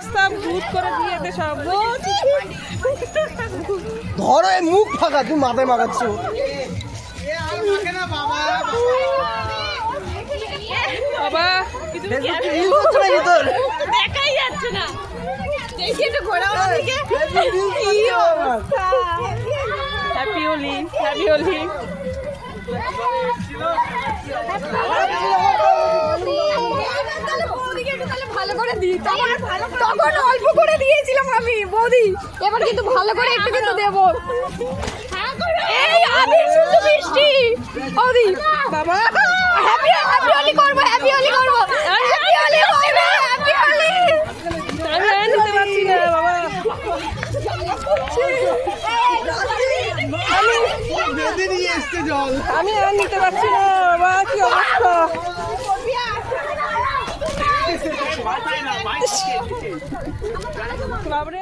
অবস্থা ভূত করে দিয়েছে সব। ধরো এই মুখ ফাঁকা, তুমি মাথায় মাখাচ্ছ। বাবা দেখাই যাচ্ছে না, দেখি একটু ঘোরাও না দিকে। Happy Holi, happy Holi. ভালো করে দিই, তখন অল্প করে দিয়েছিলাম আমি বৌদি, এবার কিন্তু ভালো করে একটু কিন্তু দেবো। এই আমি শুধু মিষ্টি বৌদি, বাবা হ্যাপি হোলি করবো, হ্যাপি হোলি করবো, হ্যাপি হোলি করবো, হ্যাপি হোলি। আমি আর নিতে পারছি না বাবা। আমি আর নিতে পারছি না বাবা, কি অবস্থা। বাবরে